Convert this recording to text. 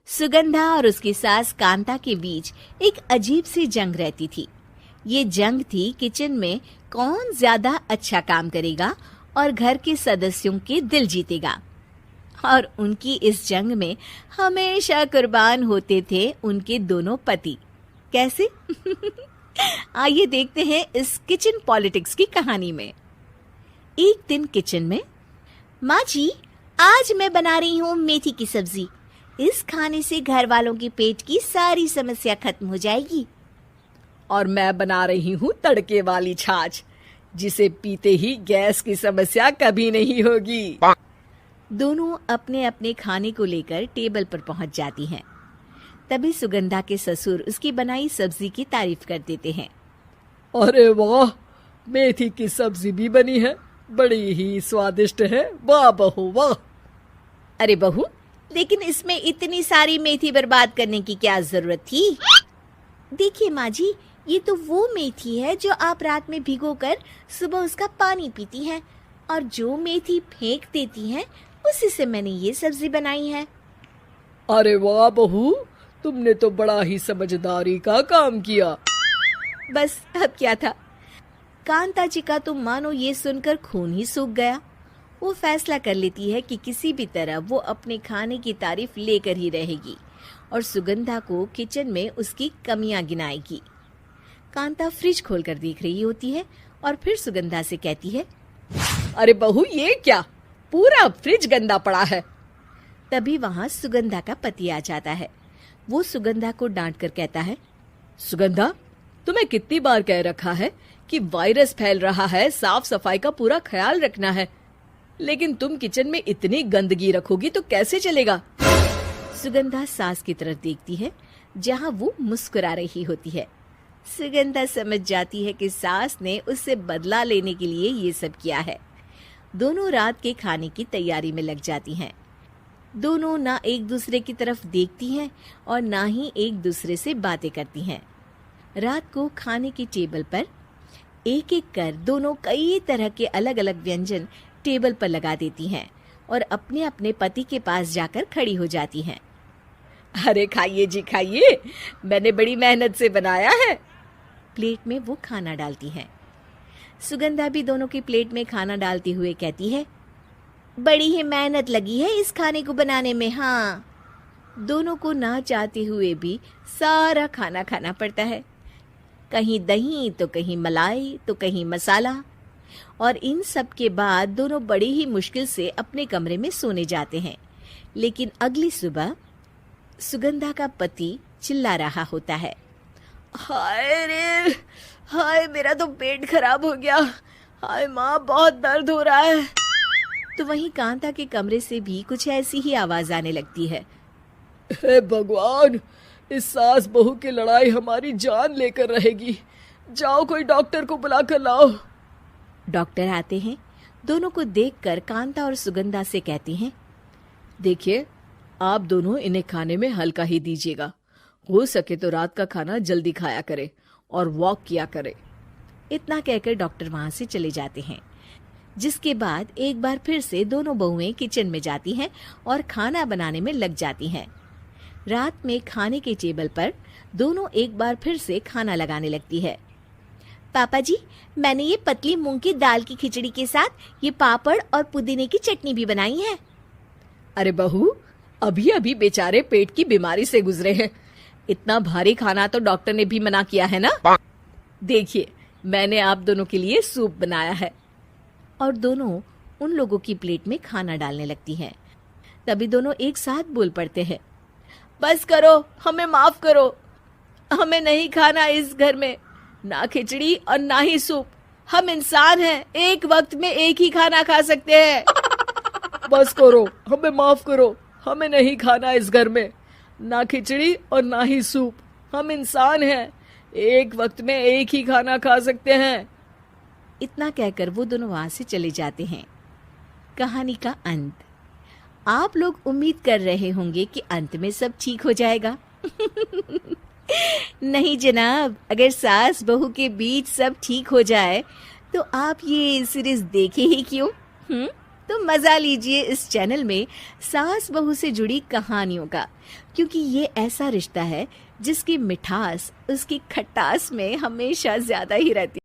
सुगंधा और उसकी सास कांता के बीच एक अजीब सी जंग रहती थी। ये जंग थी किचन में कौन ज्यादा अच्छा काम करेगा और घर के सदस्यों के दिल जीतेगा। और उनकी इस जंग में हमेशा कुर्बान होते थे उनके दोनों पति। कैसे? आइए देखते हैं इस किचन पॉलिटिक्स की कहानी में। एक दिन किचन में, माँ जी, आज मैं बना रही हूँ मेथी की सब्जी। इस खाने से घर वालों के पेट की सारी समस्या खत्म हो जाएगी। और मैं बना रही हूँ तड़के वाली छाछ, जिसे पीते ही गैस की समस्या कभी नहीं होगी। दोनों अपने अपने खाने को लेकर टेबल पर पहुंच जाती हैं। तभी सुगंधा के ससुर उसकी बनाई सब्जी की तारीफ कर देते हैं। अरे वाह, मेथी की सब्जी भी बनी है, बड़ी ही स्वादिष्ट है। वाह बहू वाह। अरे बहू, लेकिन इसमें इतनी सारी मेथी बर्बाद करने की क्या जरूरत थी? देखिए माँ जी, ये तो वो मेथी है जो आप रात में भिगोकर सुबह उसका पानी पीती हैं, और जो मेथी फेंक देती हैं उसी से मैंने ये सब्जी बनाई है। अरे वाह बहू, तुमने तो बड़ा ही समझदारी का काम किया। बस अब क्या था, कांता जी का तो मानो ये सुनकर खून ही सूख गया। वो फैसला कर लेती है कि किसी भी तरह वो अपने खाने की तारीफ लेकर ही रहेगी और सुगंधा को किचन में उसकी कमियां गिनाएगी। कांता फ्रिज खोलकर देख रही होती है और फिर सुगंधा से कहती है, अरे बहू, ये क्या, पूरा फ्रिज गंदा पड़ा है। तभी वहां सुगंधा का पति आ जाता है। वो सुगंधा को डांट कर कहता है, सुगंधा, तुम्हें कितनी बार कह रखा है कि वायरस फैल रहा है, साफ सफाई का पूरा ख्याल रखना है, लेकिन तुम किचन में इतनी गंदगी रखोगी तो कैसे चलेगा। सुगंधा सास की तरफ देखती है जहां वो मुस्कुरा रही होती है। सुगंधा समझ जाती है कि सास ने उससे बदला लेने के लिए ये सब किया है। दोनों रात के खाने की तैयारी में लग जाती हैं। दोनों ना एक दूसरे की तरफ देखती हैं और ना ही एक दूसरे से बातें करती हैं। रात को खाने की टेबल पर एक एक कर दोनों कई तरह के अलग अलग व्यंजन टेबल पर लगा देती हैं और अपने अपने पति के पास जाकर खड़ी हो जाती हैं। अरे खाइए जी खाइए, मैंने बड़ी मेहनत से बनाया है। प्लेट में वो खाना डालती हैं। सुगंधा भी दोनों की प्लेट में खाना डालते हुए कहती है, बड़ी ही मेहनत लगी है इस खाने को बनाने में। हाँ, दोनों को ना चाहते हुए भी सारा खाना खाना पड़ता है। कहीं दही तो कहीं मलाई तो कहीं मसाला। और इन सब के बाद दोनों बड़ी ही मुश्किल से अपने कमरे में सोने जाते हैं। लेकिन अगली सुबह सुगंधा का पति चिल्ला रहा होता है, हाय रे, हाय मेरा तो पेट खराब हो गया, हाय माँ बहुत दर्द हो रहा है। तो वहीं कांता के कमरे से भी कुछ ऐसी ही आवाज आने लगती है। हे भगवान, इस सास बहू की लड़ाई हमारी जान लेकर रहेगी। जाओ कोई डॉक्टर को बुला कर लाओ। डॉक्टर आते हैं। दोनों को देखकर कांता और सुगंधा से कहती हैं, देखिए, आप दोनों इन्हें खाने में हल्का ही दीजिएगा। हो सके तो रात का खाना जल्दी खाया करे और वॉक किया करे। इतना कहकर डॉक्टर वहां से चले जाते हैं। जिसके बाद एक बार फिर से दोनों बहुएं किचन में जाती हैं और खाना बनाने में लग जाती हैं। रात में खाने के टेबल पर दोनों एक बार फिर से खाना लगाने लगती है। पापा जी, मैंने ये पतली मूंग की दाल की खिचड़ी के साथ ये पापड़ और पुदीने की चटनी भी बनाई है। अरे बहू, अभी अभी बेचारे पेट की बीमारी से गुजरे हैं, इतना भारी खाना तो डॉक्टर ने भी मना किया है ना। देखिए, मैंने आप दोनों के लिए सूप बनाया है। और दोनों उन लोगों की प्लेट में खाना डालने लगती हैं। तभी दोनों एक साथ बोल पड़ते हैं, बस करो, हमें माफ करो, हमें नहीं खाना इस घर में ना खिचड़ी और ना ही सूप। हम इंसान हैं, एक वक्त में एक ही खाना खा सकते हैं। बस करो, हमें माफ करो, हमें नहीं खाना इस घर में ना खिचड़ी और ना ही सूप। हम इंसान हैं, एक वक्त में एक ही खाना खा सकते हैं। इतना कहकर वो दोनों वहां से चले जाते हैं। कहानी का अंत। आप लोग उम्मीद कर रहे होंगे कि अंत में सब ठीक हो जाएगा। नहीं जनाब, अगर सास बहू के बीच सब ठीक हो जाए तो आप ये सीरीज देखे ही क्यों? तो मजा लीजिए इस चैनल में सास बहू से जुड़ी कहानियों का, क्योंकि ये ऐसा रिश्ता है जिसकी मिठास उसकी खटास में हमेशा ज्यादा ही रहती है।